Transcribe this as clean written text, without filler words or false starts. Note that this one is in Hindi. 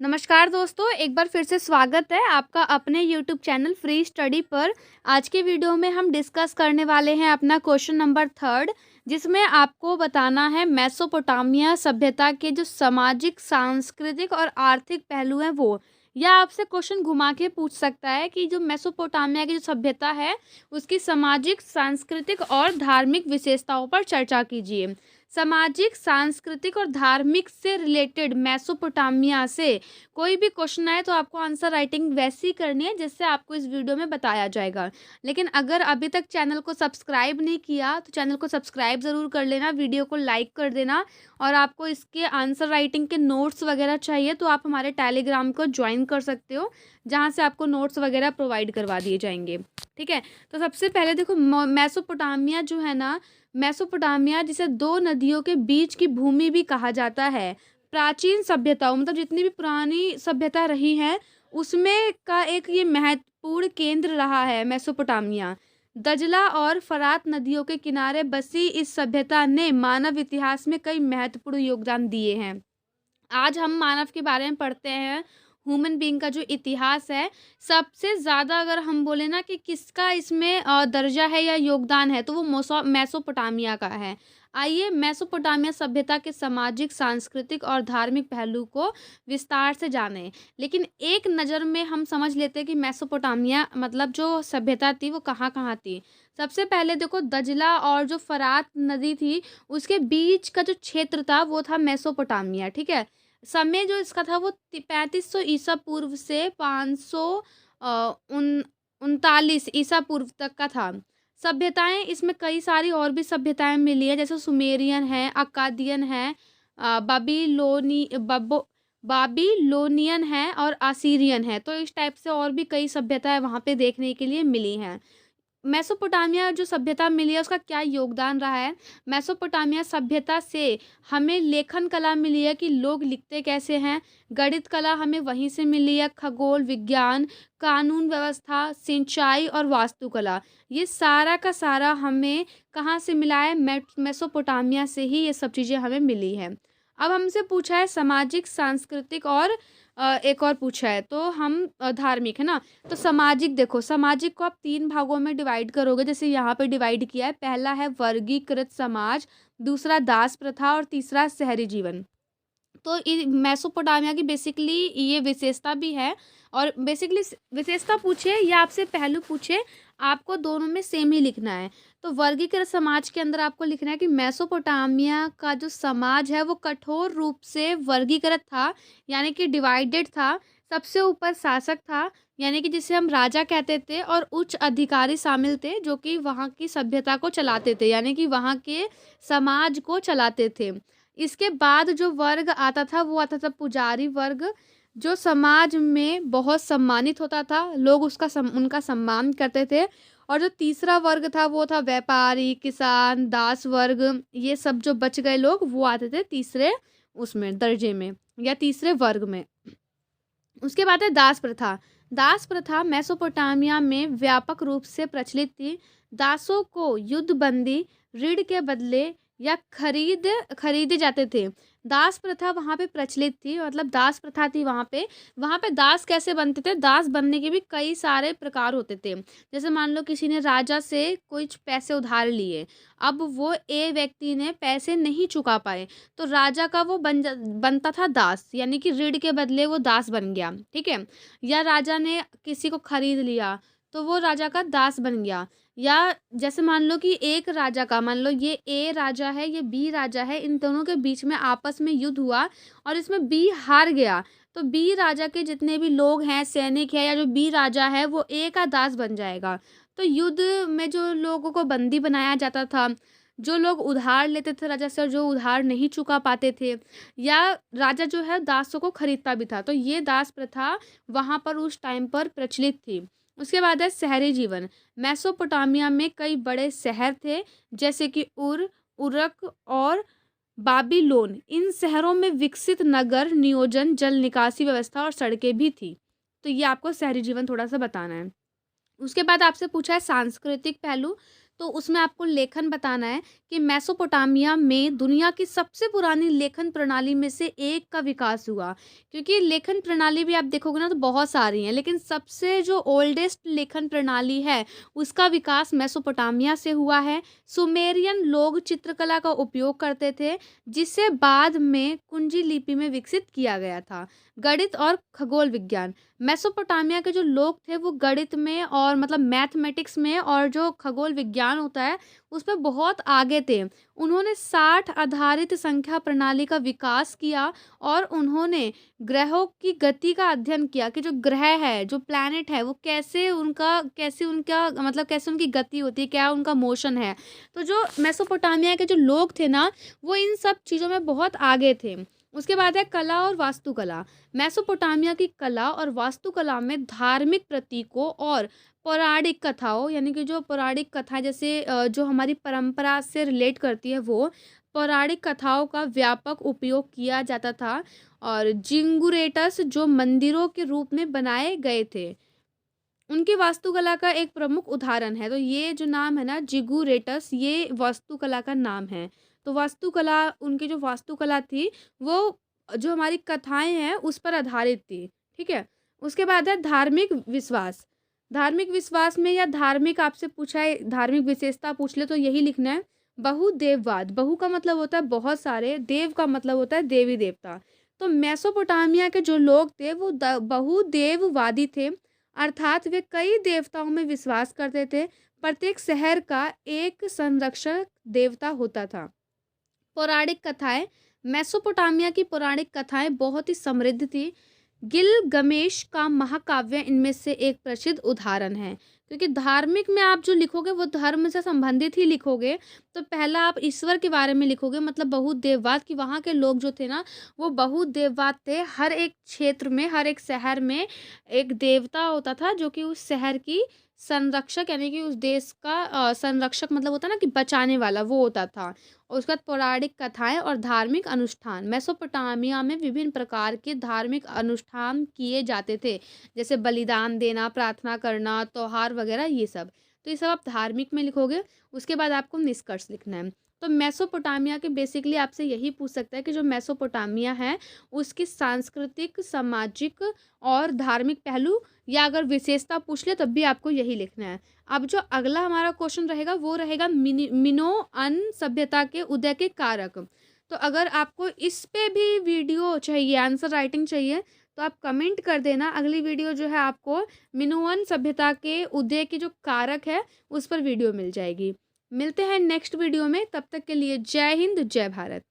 नमस्कार दोस्तों, एक बार फिर से स्वागत है आपका अपने यूट्यूब चैनल फ्री स्टडी पर। आज के वीडियो में हम डिस्कस करने वाले हैं अपना क्वेश्चन नंबर 3, जिसमें आपको बताना है मेसोपोटामिया सभ्यता के जो सामाजिक, सांस्कृतिक और आर्थिक पहलू हैं वो। या आपसे क्वेश्चन घुमा के पूछ सकता है कि जो मेसोपोटामिया की जो सभ्यता है उसकी सामाजिक, सांस्कृतिक और धार्मिक विशेषताओं पर चर्चा कीजिए। सामाजिक, सांस्कृतिक और धार्मिक से रिलेटेड मेसोपोटामिया से कोई भी क्वेश्चन आए तो आपको आंसर राइटिंग वैसी ही करनी है जैसे आपको इस वीडियो में बताया जाएगा। लेकिन अगर अभी तक चैनल को सब्सक्राइब नहीं किया तो चैनल को सब्सक्राइब ज़रूर कर लेना, वीडियो को लाइक कर देना। और आपको इसके आंसर राइटिंग के नोट्स वगैरह चाहिए तो आप हमारे टेलीग्राम को ज्वाइन कर सकते हो, जहाँ से आपको नोट्स वगैरह प्रोवाइड करवा दिए जाएंगे। ठीक है, तो सबसे पहले देखो, मेसोपोटामिया जो है ना, मेसोपोटामिया जिसे दो नदियों के बीच की भूमि भी कहा जाता है, प्राचीन सभ्यताओं मतलब जितनी भी पुरानी सभ्यता रही है उसमें का एक ये महत्वपूर्ण केंद्र रहा है मेसोपोटामिया। दजला और फरात नदियों के किनारे बसी इस सभ्यता ने मानव इतिहास में कई महत्वपूर्ण योगदान दिए हैं। आज हम मानव के बारे में पढ़ते हैं, ह्यूमन बीइंग का जो इतिहास है, सबसे ज़्यादा अगर हम बोले ना कि किसका इसमें दर्जा है या योगदान है तो वो मेसोपोटामिया का है। आइए मेसोपोटामिया सभ्यता के सामाजिक, सांस्कृतिक और धार्मिक पहलू को विस्तार से जानें। लेकिन एक नज़र में हम समझ लेते हैं कि मेसोपोटामिया मतलब जो सभ्यता थी वो कहाँ कहाँ थी। सबसे पहले देखो, दजला और जो फरात नदी थी उसके बीच का जो क्षेत्र था वो था मेसोपोटामिया। ठीक है, समय जो इसका था वो 3500 ईसा पूर्व से 539 ईसा पूर्व तक का था। सभ्यताएं इसमें कई सारी और भी सभ्यताएं मिली है, जैसे सुमेरियन है, अक्कादियन है, बाबिलोनियन है और असीरियन है। तो इस टाइप से और भी कई सभ्यताएं वहाँ पे देखने के लिए मिली हैं। मेसोपोटामिया जो सभ्यता मिली है उसका क्या योगदान रहा है। मेसोपोटामिया सभ्यता से हमें लेखन कला मिली है कि लोग लिखते कैसे हैं। गणित कला हमें वहीं से मिली है। खगोल विज्ञान, कानून व्यवस्था, सिंचाई और वास्तुकला, ये सारा का सारा हमें कहाँ से मिला है? मेसोपोटामिया से ही ये सब चीज़ें हमें मिली है। अब हमसे पूछा है सामाजिक, सांस्कृतिक और एक और पूछा है तो हम धार्मिक, है ना। तो सामाजिक देखो, सामाजिक को आप 3 भागों में डिवाइड करोगे, जैसे यहाँ पे डिवाइड किया है। पहला है वर्गीकृत समाज, दूसरा दास प्रथा और तीसरा शहरी जीवन। तो मेसोपोटामिया की बेसिकली ये विशेषता भी है। और बेसिकली विशेषता पूछे या आपसे पहलू पूछे, आपको दोनों में सेम ही लिखना है। तो वर्गीकृत समाज के अंदर आपको लिखना है कि मेसोपोटामिया का जो समाज है वो कठोर रूप से वर्गीकृत था, यानी कि डिवाइडेड था। सबसे ऊपर शासक था, यानी कि जिसे हम राजा कहते थे, और उच्च अधिकारी शामिल थे जो कि वहाँ की सभ्यता को चलाते थे, यानी कि वहाँ के समाज को चलाते थे। इसके बाद जो वर्ग आता था वो आता था पुजारी वर्ग, जो समाज में बहुत सम्मानित होता था, लोग उनका सम्मान करते थे। और जो तीसरा वर्ग था वो था व्यापारी, किसान, दास वर्ग। ये सब जो बच गए लोग वो आते थे तीसरे उसमें दर्जे में या तीसरे वर्ग में। उसके बाद है दास प्रथा। दास प्रथा मेसोपोटामिया में व्यापक रूप से प्रचलित थी। दासों को युद्धबंदी, ऋण के बदले या खरीदे जाते थे। दास प्रथा वहाँ पे प्रचलित थी, मतलब दास प्रथा थी वहाँ पे। वहाँ पे दास कैसे बनते थे? दास बनने के भी कई सारे प्रकार होते थे। जैसे मान लो किसी ने राजा से कुछ पैसे उधार लिए, अब वो ए व्यक्ति ने पैसे नहीं चुका पाए तो राजा का वो बनता था दास, यानी कि ऋण के बदले वो दास बन गया। ठीक है, या राजा ने किसी को खरीद लिया तो वो राजा का दास बन गया। या जैसे मान लो कि एक राजा का, मान लो ये ए राजा है, ये बी राजा है, इन दोनों के बीच में आपस में युद्ध हुआ और इसमें बी हार गया, तो बी राजा के जितने भी लोग हैं, सैनिक है या जो बी राजा है, वो ए का दास बन जाएगा। तो युद्ध में जो लोगों को बंदी बनाया जाता था, जो लोग उधार लेते थे राजा से और जो उधार नहीं चुका पाते थे, या राजा जो है दासों को खरीदता भी था, तो ये दास प्रथा वहाँ पर उस टाइम पर प्रचलित थी। उसके बाद है शहरी जीवन। मेसोपोटामिया में कई बड़े शहर थे, जैसे कि उरक और बाबिलोन। इन शहरों में विकसित नगर नियोजन, जल निकासी व्यवस्था और सड़कें भी थी। तो ये आपको शहरी जीवन थोड़ा सा बताना है। उसके बाद आपसे पूछा है सांस्कृतिक पहलू। तो उसमें आपको लेखन बताना है कि मेसोपोटामिया में दुनिया की सबसे पुरानी लेखन प्रणाली में से एक का विकास हुआ। क्योंकि लेखन प्रणाली भी आप देखोगे ना तो बहुत सारी हैं, लेकिन सबसे जो ओल्डेस्ट लेखन प्रणाली है उसका विकास मेसोपोटामिया से हुआ है। सुमेरियन लोग चित्रकला का उपयोग करते थे, जिसे बाद में कुंजी लिपि में विकसित किया गया था। गणित और खगोल विज्ञान, मेसोपोटामिया के जो लोग थे वो गणित में और मतलब मैथमेटिक्स में और जो खगोल विज्ञान होता है उस पे बहुत आगे थे। उन्होंने 60 आधारित संख्या प्रणाली का विकास किया और उन्होंने ग्रहों की गति का अध्ययन किया कि जो ग्रह है, जो प्लैनेट है, वो कैसे उनका मतलब कैसे उनकी गति होती है, क्या उनका मोशन है। तो जो मेसोपोटामिया के जो लोग थे ना, वो इन सब चीज़ों में बहुत आगे थे। उसके बाद है कला और वास्तुकला। मेसोपोटामिया की कला और वास्तुकला में धार्मिक प्रतीकों और पौराणिक कथाओं, यानी कि जो पौराणिक कथाएं जैसे जो हमारी परंपरा से रिलेट करती है, वो पौराणिक कथाओं का व्यापक उपयोग किया जाता था। और जिंगुरेटस जो मंदिरों के रूप में बनाए गए थे, उनकी वास्तुकला का एक प्रमुख उदाहरण है। तो ये जो नाम है ना जिगुरेटस, ये वास्तुकला का नाम है। तो वास्तुकला, उनकी जो वास्तुकला थी वो जो हमारी कथाएं हैं उस पर आधारित थी। ठीक है। उसके बाद है धार्मिक विश्वास। धार्मिक विश्वास में या धार्मिक आपसे पूछा है, धार्मिक विशेषता पूछ ले तो यही लिखना है बहुदेववाद। बहु का मतलब होता है बहुत सारे, देव का मतलब होता है देवी देवता। तो मेसोपोटामिया के जो लोग थे वो बहुदेववादी थे, अर्थात वे कई देवताओं में विश्वास करते थे। प्रत्येक शहर का एक संरक्षक देवता होता था। पौराणिक कथाएं, मेसोपोटामिया की पौराणिक कथाएं बहुत ही समृद्ध थी। गिलगमेश का महाकाव्य इनमें से एक प्रसिद्ध उदाहरण है। क्योंकि धार्मिक में आप जो लिखोगे वो धर्म से संबंधित ही लिखोगे। तो पहला आप ईश्वर के बारे में लिखोगे, मतलब बहुत देववाद, कि वहाँ के लोग जो थे ना वो बहुत देववाद थे। हर एक क्षेत्र में, हर एक शहर में एक देवता होता था जो कि उस शहर की संरक्षक, यानी कि उस देश का संरक्षक मतलब होता ना कि बचाने वाला, वो होता था। और उसके बाद पौराणिक कथाएं और धार्मिक अनुष्ठान। मेसोपोटामिया में विभिन्न प्रकार के धार्मिक अनुष्ठान किए जाते थे, जैसे बलिदान देना, प्रार्थना करना, त्योहार वगैरह, ये सब। तो ये सब आप धार्मिक में लिखोगे। उसके बाद आपको निष्कर्ष लिखना है। तो मेसोपोटामिया के बेसिकली आपसे यही पूछ सकता है कि जो मेसोपोटामिया है उसकी सांस्कृतिक, सामाजिक और धार्मिक पहलू, या अगर विशेषता पूछ ले तब भी आपको यही लिखना है। अब जो अगला हमारा क्वेश्चन रहेगा वो रहेगा मिनोअन सभ्यता के उदय के कारक। तो अगर आपको इस पे भी वीडियो चाहिए, आंसर राइटिंग चाहिए, तो आप कमेंट कर देना। अगली वीडियो जो है आपको मिनोअन सभ्यता के उदय के जो कारक है उस पर वीडियो मिल जाएगी। मिलते हैं नेक्स्ट वीडियो में, तब तक के लिए जय हिंद, जय भारत।